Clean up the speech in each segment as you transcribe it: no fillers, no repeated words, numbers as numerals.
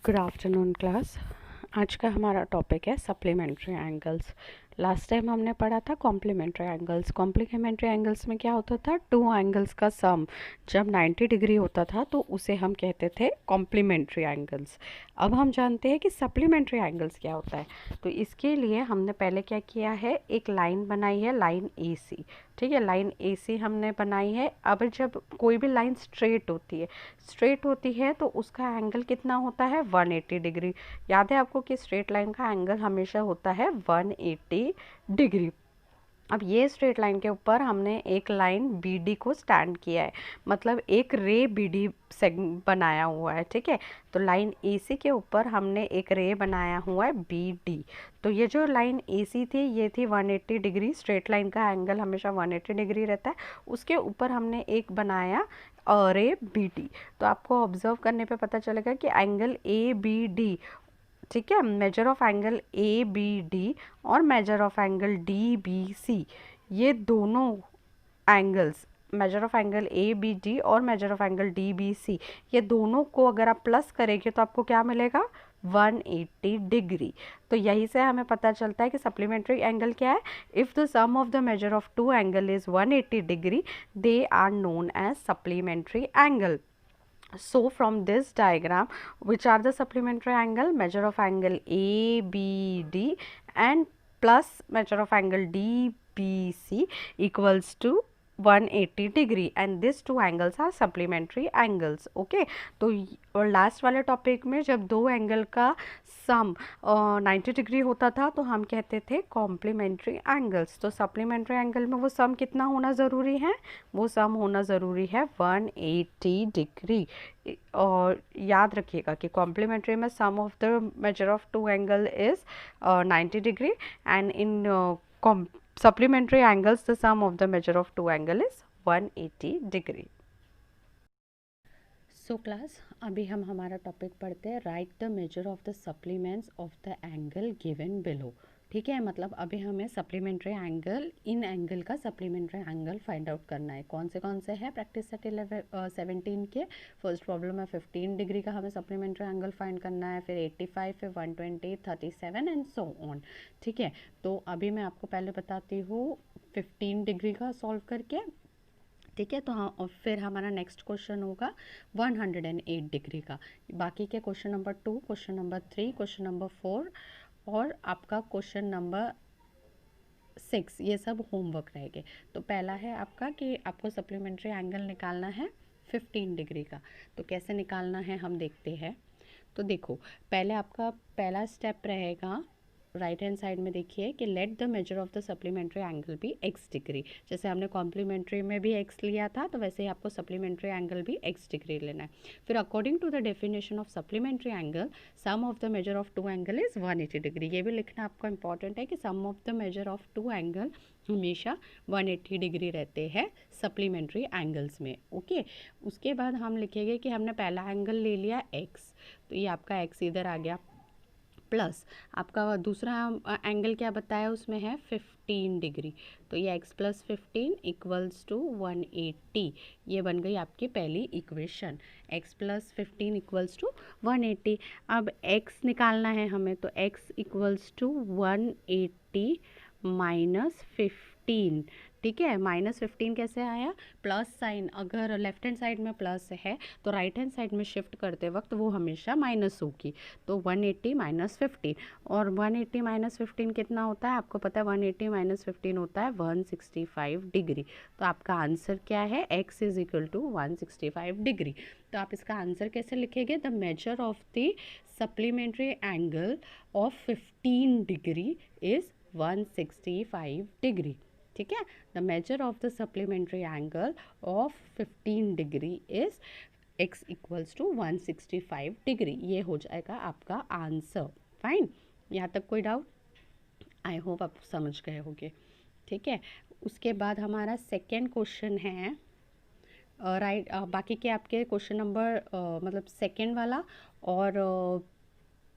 Good afternoon class. आज का हमारा टॉपिक है सप्लीमेंट्री एंगल्स। लास्ट टाइम हमने पढ़ा था कॉम्प्लीमेंट्री एंगल्स। कॉम्प्लीमेंट्री एंगल्स में क्या होता था, टू एंगल्स का सम जब 90 डिग्री होता था तो उसे हम कहते थे कॉम्प्लीमेंट्री एंगल्स। अब हम जानते हैं कि सप्लीमेंट्री एंगल्स क्या होता है। तो इसके लिए हमने पहले क्या किया है, एक लाइन बनाई है, लाइन ए सी। ठीक है, लाइन ए सी हमने बनाई है। अब जब कोई भी लाइन स्ट्रेट होती है तो उसका एंगल कितना होता है, 180 डिग्री। याद है आपको कि स्ट्रेट लाइन का एंगल हमेशा होता है 180 डिग्री। अब ये स्ट्रेट लाइन के ऊपर हमने एक लाइन बी डी को स्टैंड किया है, मतलब एक रे बी डी सेगमेंट बनाया हुआ है। ठीक है, तो लाइन ए सी के ऊपर हमने एक रे बनाया हुआ है बी डी। तो ये जो लाइन ए सी थी ये थी 180 डिग्री। स्ट्रेट लाइन का एंगल हमेशा 180 डिग्री रहता है। उसके ऊपर हमने एक बनाया रे बी डी। तो आपको ऑब्जर्व करने पे पता चलेगा कि एंगल ए बी डी, ठीक है, measure of angle A B D और measure of angle D B C, ये दोनों angles, measure of angle A B D और measure of angle D B C, ये दोनों को अगर आप प्लस करेंगे तो आपको क्या मिलेगा, 180 डिग्री। तो यही से हमें पता चलता है कि सप्लीमेंट्री एंगल क्या है। If the sum of the measure of two angle is 180 degree, they are known as supplementary angle. So from this diagram, which are the supplementary angle, measure of angle ABD and plus measure of angle DBC equals to 180 degree, and these two angles are supplementary angles. okay, तो last वाले topic में जब दो angle का सम 90 degree होता था तो हम कहते थे कॉम्प्लीमेंट्री एंगल्स। तो सप्लीमेंट्री एंगल में वो सम कितना होना ज़रूरी है, वो सम होना ज़रूरी है 180 डिग्री। और याद रखिएगा कि कॉम्प्लीमेंट्री में sum of the measure of two angle is 90 degree, and in supplementary angles the sum of the measure of two angle is 180 degree. So class, अभी हम हमारा टॉपिक पढ़ते हैं, right the measure of the supplements of the angle given below. ठीक है, मतलब अभी हमें सप्लीमेंट्री एंगल, इन एंगल का सप्लीमेंट्री एंगल फाइंड आउट करना है। कौन से हैं प्रैक्टिस सेट 17 के। फर्स्ट प्रॉब्लम है 15 डिग्री का हमें सप्लीमेंट्री एंगल फाइंड करना है, फिर 85, फिर 120, 37 एंड सो ऑन। ठीक है, तो अभी मैं आपको पहले बताती हूँ 15 डिग्री का सॉल्व करके। ठीक है, तो हाँ, और फिर हमारा नेक्स्ट क्वेश्चन होगा 108 डिग्री का। बाकी के question number 2, question number 3, question number 4 और आपका क्वेश्चन नंबर 6, ये सब होमवर्क रहेंगे। तो पहला है आपका कि आपको सप्लीमेंट्री एंगल निकालना है 15 डिग्री का। तो कैसे निकालना है हम देखते हैं। तो देखो, पहले आपका पहला स्टेप रहेगा, राइट हैंड साइड में देखिए कि late the measure of the supplementary angle भी x डिग्री। जैसे हमने कॉम्प्लीमेंट्री में भी x लिया था तो वैसे ही आपको सप्लीमेंट्री एंगल भी x डिग्री लेना है। फिर according to the definition of supplementary angle, sum of the measure of two angle is 180 degree. ये भी लिखना आपको इंपॉर्टेंट है कि sum of the measure of two angle हमेशा 180 डिग्री रहते हैं सप्लीमेंट्री एंगल्स में। ओके, उसके बाद हम लिखेंगे कि हमने पहला एंगल ले लिया x, तो ये आपका x इधर आ गया, प्लस आपका दूसरा एंगल क्या बताया उसमें है 15 डिग्री। तो ये x प्लस 15 इक्वल्स टू 180। ये बन गई आपकी पहली equation, x plus 15 equals to 180। अब x निकालना है हमें, तो x इक्वल्स टू 180 माइनस 15। ठीक है, माइनस 15 कैसे आया, प्लस साइन अगर लेफ्ट हैंड साइड में प्लस है तो राइट हैंड साइड में शिफ्ट करते वक्त वो हमेशा माइनस होगी। तो 180 माइनस 15, और 180 माइनस 15 कितना होता है आपको पता है, 180 माइनस 15 होता है 165 डिग्री। तो आपका आंसर क्या है, x is equal to 165 degree. तो आप इसका आंसर कैसे लिखेंगे, the measure of the supplementary angle of 15 degree is 165 degree. ठीक है, the measure of the supplementary angle of 15 degree is x equals to 165 degree. ये हो जाएगा आपका आंसर। फाइन, यहाँ तक कोई डाउट? आई होप आप समझ गए होंगे। ठीक है, उसके बाद हमारा सेकेंड क्वेश्चन है, राइट बाकी के आपके क्वेश्चन नंबर मतलब सेकेंड वाला और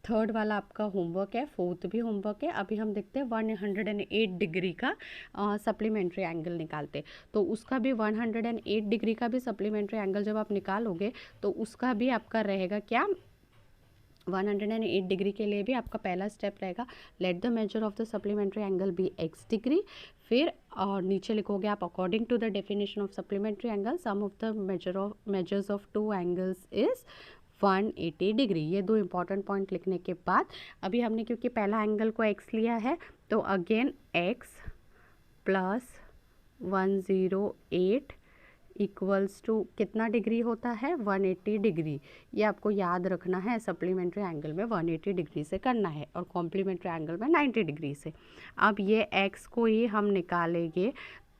थर्ड वाला आपका होमवर्क है, फोर्थ भी होमवर्क है। अभी हम देखते हैं 108 डिग्री का सप्लीमेंट्री एंगल निकालते। तो उसका भी 108 डिग्री का भी सप्लीमेंट्री एंगल जब आप निकालोगे तो उसका भी आपका रहेगा क्या, 108 डिग्री के लिए भी आपका पहला स्टेप रहेगा, let the measure of the supplementary angle be x degree. फिर और नीचे लिखोगे आप according to the definition of supplementary angle sum of the measures of two angles is 180 degree. ये दो इंपॉर्टेंट पॉइंट लिखने के बाद अभी हमने क्योंकि पहला एंगल को x लिया है तो again x plus 108 equals to कितना डिग्री होता है 180 डिग्री। ये आपको याद रखना है, सप्लीमेंट्री एंगल में 180 डिग्री से करना है और कॉम्प्लीमेंट्री एंगल में 90 डिग्री से। अब ये x को ही हम निकालेंगे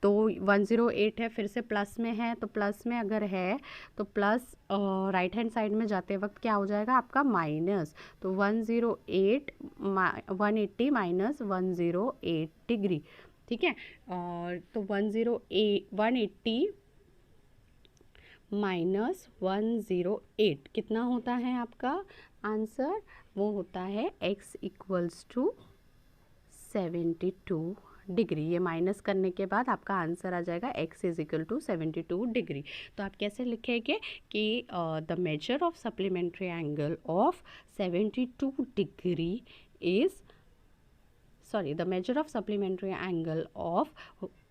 तो 108 है, फिर से प्लस में है तो प्लस में अगर है तो प्लस राइट हैंड साइड में जाते वक्त क्या हो जाएगा आपका माइनस, तो 180 माइनस 108 डिग्री। ठीक है, और तो 180 माइनस 108 कितना होता है आपका आंसर, वो होता है x इक्वल्स टू 72 डिग्री। ये माइनस करने के बाद आपका आंसर आ जाएगा x is equal to 72 degree. तो आप कैसे लिखेंगे कि the measure of supplementary angle of 72 degree is the measure of supplementary angle of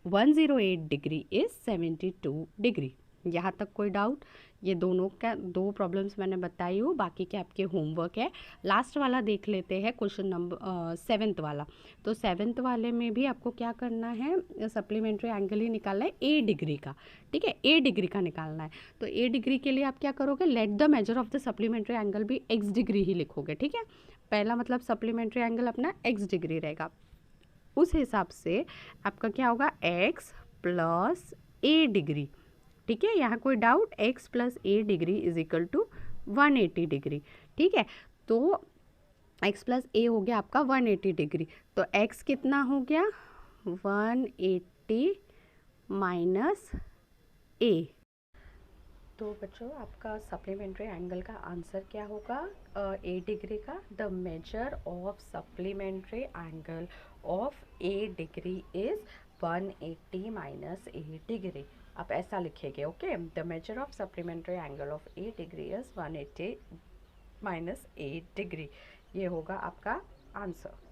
108 degree is 72 degree. यहाँ तक कोई डाउट? ये दोनों का दो प्रॉब्लम्स मैंने बताई हूँ, बाकी के आपके होमवर्क है। लास्ट वाला देख लेते हैं, क्वेश्चन नंबर 7th वाला। तो 7th वाले में भी आपको क्या करना है, सप्लीमेंट्री एंगल ही निकालना है a डिग्री का। ठीक है, a डिग्री का निकालना है। तो a डिग्री के लिए आप क्या करोगे, late the measure of the supplementary angle भी x डिग्री ही लिखोगे। ठीक है, पहला मतलब सप्लीमेंट्री एंगल अपना x डिग्री रहेगा, उस हिसाब से आपका क्या होगा x प्लस a डिग्री। ठीक है, यहाँ कोई doubt, x plus a degree is equal to 180 degree. ठीक है, तो x प्लस a हो गया आपका 180 डिग्री, तो x कितना हो गया 180 माइनस a। तो बच्चों आपका सप्लीमेंट्री एंगल का आंसर क्या होगा, a डिग्री का। The measure of supplementary angle of a degree is 180 minus a degree. आप ऐसा लिखेंगे, okay. The measure of supplementary angle of a degree is 180 minus a degree. ये होगा आपका आंसर।